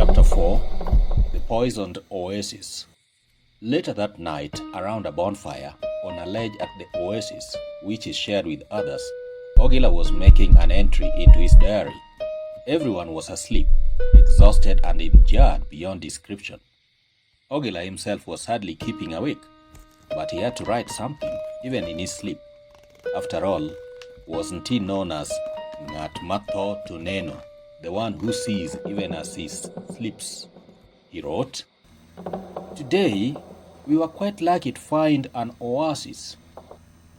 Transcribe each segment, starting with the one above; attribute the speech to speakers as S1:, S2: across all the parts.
S1: Chapter 4 The Poisoned Oasis. Later that night, around a bonfire, on a ledge at the Oasis, which is shared with others, Ogila was making an entry into his diary. Everyone was asleep, exhausted and injured beyond description. Ogila himself was hardly keeping awake, but he had to write something, even in his sleep. After all, wasn't he known as Ngat Matho Tuneno, the one who sees even as he sleeps? He wrote, "Today, we were quite lucky to find an oasis.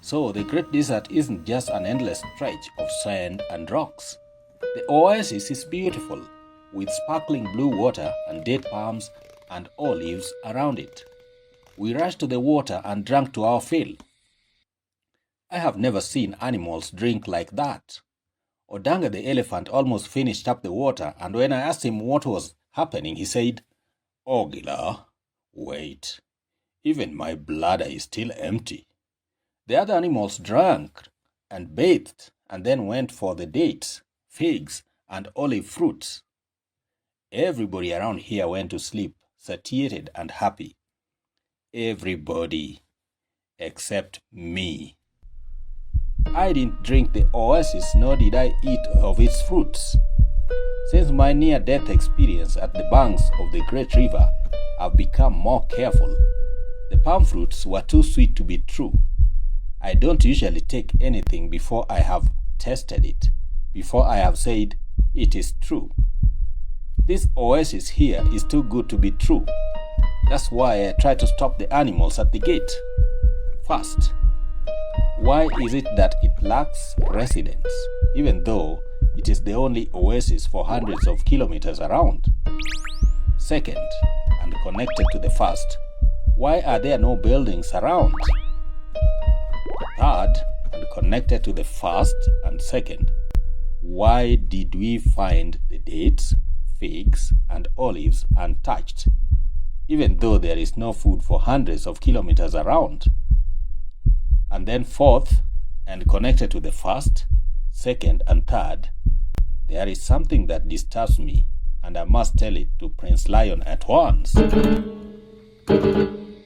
S1: So the Great Desert isn't just an endless stretch of sand and rocks. The oasis is beautiful, with sparkling blue water and date palms and olives around it. We rushed to the water and drank to our fill. I have never seen animals drink like that. Odanga the elephant almost finished up the water, and when I asked him what was happening, he said, 'Ogila, wait, even my bladder is still empty.' The other animals drank and bathed and then went for the dates, figs, and olive fruits. Everybody around here went to sleep, satiated and happy. Everybody except me. I didn't drink the oasis, nor did I eat of its fruits. Since my near-death experience at the banks of the great river, I've become more careful. The palm fruits were too sweet to be true. I don't usually take anything before I have tested it, before I have said it is true. This oasis here is too good to be true. That's why I try to stop the animals at the gate. First, why is it that it lacks residents, even though it is the only oasis for hundreds of kilometers around? Second, and connected to the first, why are there no buildings around? Third, and connected to the first and second, why did we find the dates, figs, and olives untouched, even though there is no food for hundreds of kilometers around? And then fourth, and connected to the first, second, and third, there is something that disturbs me, and I must tell it to Prince Lion at once."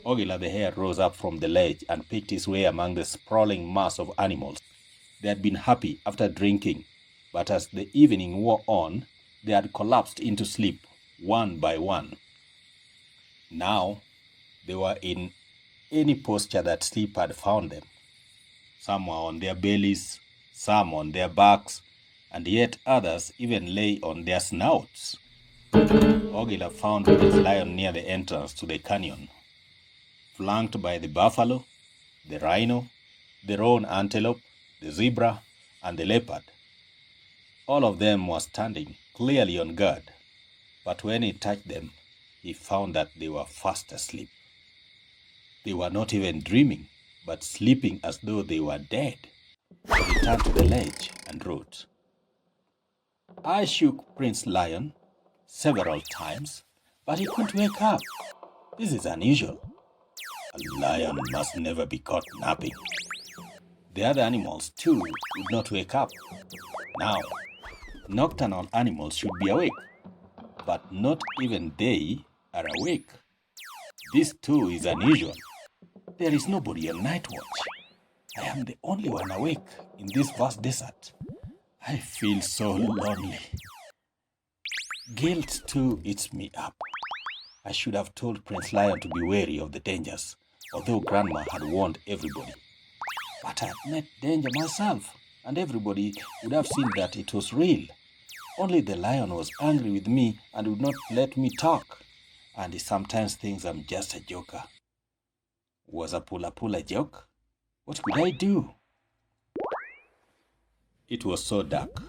S1: Ogila the hare rose up from the ledge and picked his way among the sprawling mass of animals. They had been happy after drinking, but as the evening wore on, they had collapsed into sleep, one by one. Now, they were in any posture that sleep had found them. Some were on their bellies, some on their backs, and yet others even lay on their snouts. Ogila found Prince Lion near the entrance to the canyon, flanked by the buffalo, the rhino, the roan antelope, the zebra, and the leopard. All of them were standing, clearly on guard, but when he touched them, he found that they were fast asleep. They were not even dreaming, but sleeping as though they were dead. He turned to the ledge and wrote, "I shook Prince Lion several times, but he couldn't wake up. This is unusual. A lion must never be caught napping." The other animals, too, would not wake up. Now, nocturnal animals should be awake, but not even they are awake. This, too, is unusual. There is nobody on night watch. I am the only one awake in this vast desert. I feel so lonely. Guilt, too, eats me up. I should have told Prince Lion to be wary of the dangers, although Grandma had warned everybody. But I had met danger myself, and everybody would have seen that it was real. Only the lion was angry with me and would not let me talk, and he sometimes thinks I'm just a joker. Was a pula joke? What could I do? It was so dark.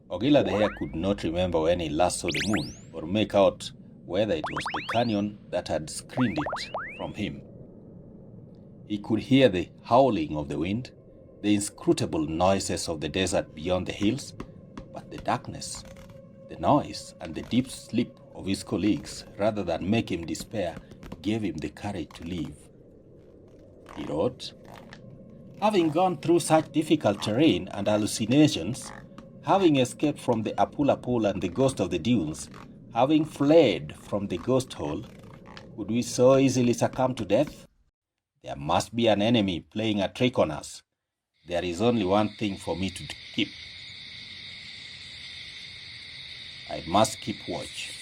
S1: Ogila the hare could not remember when he last saw the moon, or make out whether it was the canyon that had screened it from him. He could hear the howling of the wind, the inscrutable noises of the desert beyond the hills, but the darkness, the noise, and the deep sleep of his colleagues, rather than make him despair, gave him the courage to live. He wrote, "Having gone through such difficult terrain and hallucinations, having escaped from the Apula Pool and the ghost of the dunes, Having fled from the ghost hole, would we so easily succumb to death? There must be an enemy playing a trick on us. There is only one thing for me to keep. I must keep watch.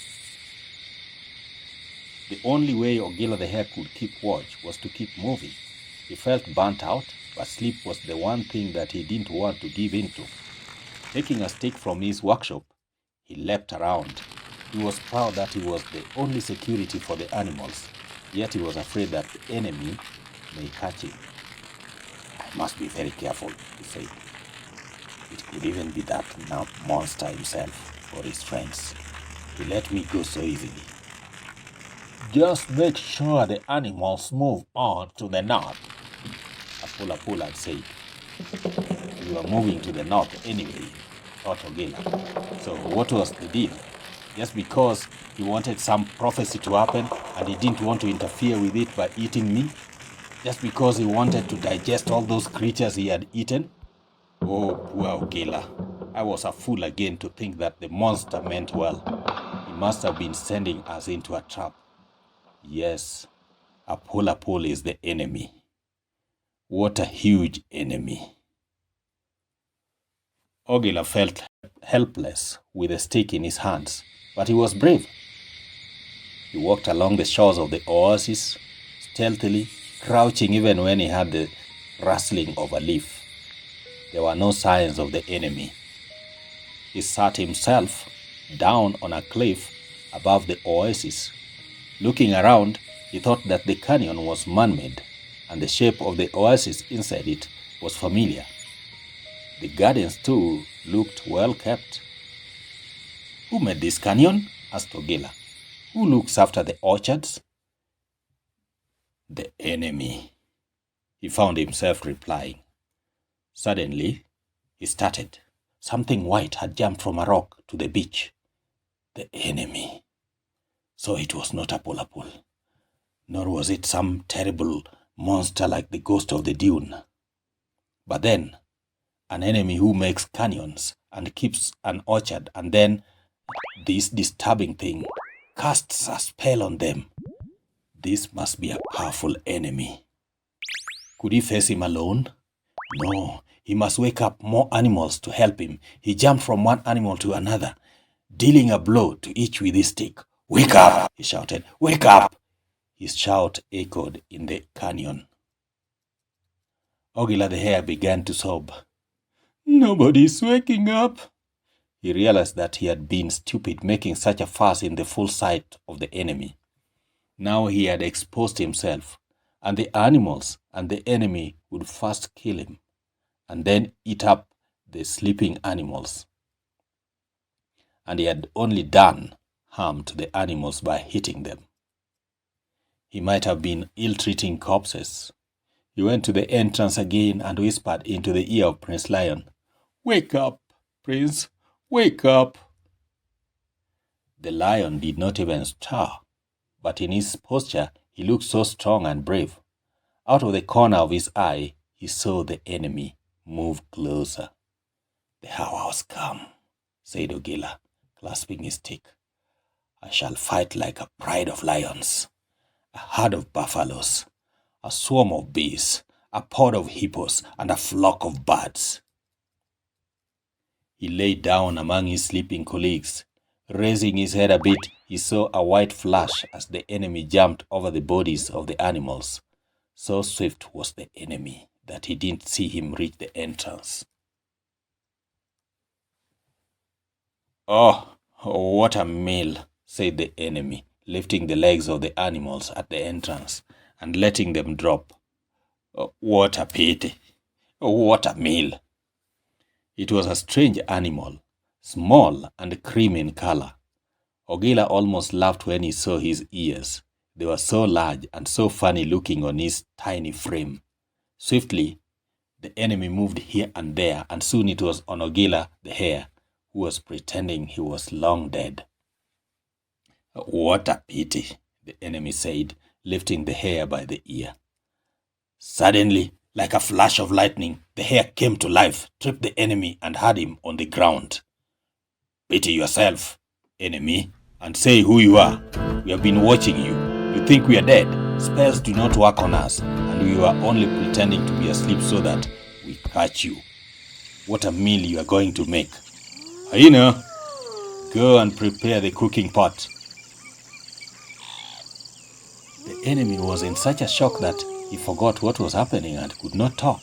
S1: The only way Ogila the Hare could keep watch was to keep moving. He felt burnt out, but sleep was the one thing that he didn't want to give in to. Taking a stick from his workshop, he leapt around. He was proud that he was the only security for the animals, yet he was afraid that the enemy may catch him. I must be very careful, he said. It could even be that monster himself or his friends. He let me go so easily. Just make sure the animals move on to the north, Apula had said. We were moving to the north anyway, thought Ogila. So what was the deal? Just because he wanted some prophecy to happen and he didn't want to interfere with it by eating me? Just because he wanted to digest all those creatures he had eaten? Oh, poor Ogila. I was a fool again to think that the monster meant well. He must have been sending us into a trap. Yes, Apula is the enemy. What a huge enemy. Ogila felt helpless with a stick in his hands, but he was brave. He walked along the shores of the oasis, stealthily, crouching even when he heard the rustling of a leaf. There were no signs of the enemy. He sat himself down on a cliff above the oasis. Looking around, he thought that the canyon was man-made, and the shape of the oasis inside it was familiar. The gardens, too, looked well kept. Who made this canyon? Asked Ogila. Who looks after the orchards? The enemy, he found himself replying. Suddenly, he started. Something white had jumped from a rock to the beach. The enemy. So it was not Apula, nor was it some terrible monster like the ghost of the dune. But then, an enemy who makes canyons and keeps an orchard, and then this disturbing thing casts a spell on them. This must be a powerful enemy. Could he face him alone? No, he must wake up more animals to help him. He jumped from one animal to another, dealing a blow to each with his stick. Wake up, he shouted. Wake up! His shout echoed in the canyon. Ogila the Hare began to sob. Nobody's waking up. He realized that he had been stupid making such a fuss in the full sight of the enemy. Now he had exposed himself, and the animals and the enemy would first kill him, and then eat up the sleeping animals. And he had only done harm to the animals by hitting them. He might have been ill-treating corpses. He went to the entrance again and whispered into the ear of Prince Lion, Wake up, Prince, wake up. The lion did not even stir, but in his posture he looked so strong and brave. Out of the corner of his eye, he saw the enemy move closer. The hour has come, said Ogila, clasping his stick. I shall fight like a pride of lions, a herd of buffaloes, a swarm of bees, a pod of hippos, and a flock of birds. He lay down among his sleeping colleagues. Raising his head a bit, he saw a white flash as the enemy jumped over the bodies of the animals. So swift was the enemy that he didn't see him reach the entrance. Oh, what a meal, said the enemy, lifting the legs of the animals at the entrance and letting them drop. Oh, what a pity! Oh, what a meal! It was a strange animal, small and cream in color. Ogila almost laughed when he saw his ears. They were so large and so funny looking on his tiny frame. Swiftly, the enemy moved here and there, and soon it was on Ogila the Hare, who was pretending he was long dead. What a pity, the enemy said, lifting the hare by the ear. Suddenly, like a flash of lightning, the hare came to life, tripped the enemy, and had him on the ground. Pity yourself, enemy, and say who you are. We have been watching you. You think we are dead? Spells do not work on us, and we were only pretending to be asleep so that we catch you. What a meal you are going to make. Hyena, go and prepare the cooking pot. The enemy was in such a shock that he forgot what was happening and could not talk.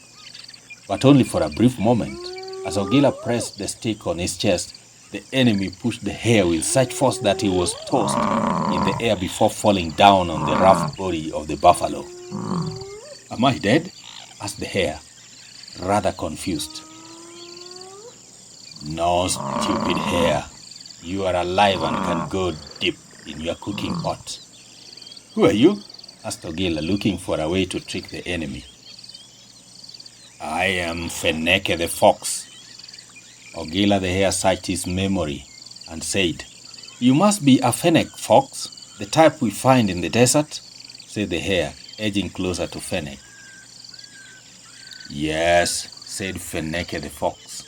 S1: But only for a brief moment. As Ogilah pressed the stick on his chest, the enemy pushed the hare with such force that he was tossed in the air before falling down on the rough body of the buffalo. Am I dead? Asked the hare, rather confused. No, stupid hare. You are alive and can go deep in your cooking pot. Who are you? Asked Ogilah, looking for a way to trick the enemy. I am Feneke the fox. Ogilah the hare searched his memory and said, You must be a fennec fox, the type we find in the desert, said the hare, edging closer to Fennec. Yes, said Feneke the fox,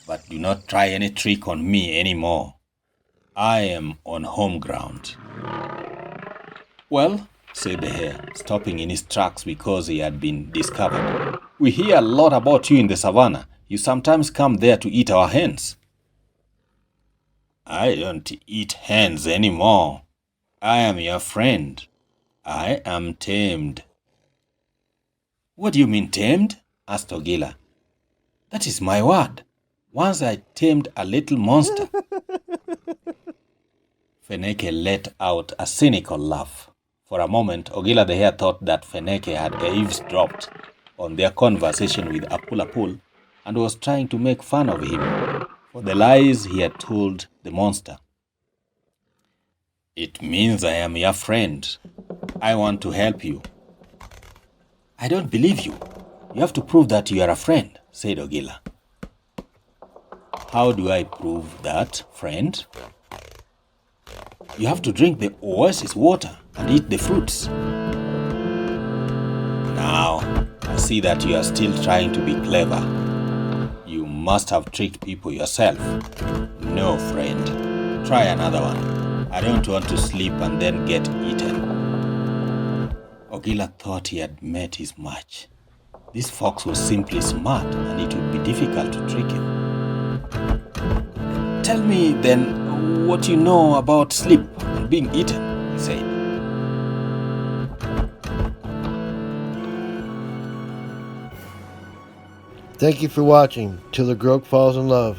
S1: but do not try any trick on me anymore. I am on home ground. Well, said the hare, stopping in his tracks because he had been discovered. We hear a lot about you in the savannah. You sometimes come there to eat our hens. I don't eat hens anymore. I am your friend. I am tamed. What do you mean tamed? Asked Ogilah. That is my word. Once I tamed a little monster. Feneke let out a cynical laugh. For a moment, Ogilah the hare thought that Feneke had eavesdropped on their conversation with Apulapul and was trying to make fun of him for the lies he had told the monster. It means I am your friend. I want to help you. I don't believe you. You have to prove that you are a friend, said Ogilah. How do I prove that, friend? You have to drink the Oasis water and eat the fruits. Now, I see that you are still trying to be clever. You must have tricked people yourself. No, friend. Try another one. I don't want to sleep and then get eaten. Ogilah thought he had met his match. This fox was simply smart and it would be difficult to trick him. Tell me then what you know about sleep and being eaten, he said.
S2: Thank you for watching Till the Groke Falls in Love.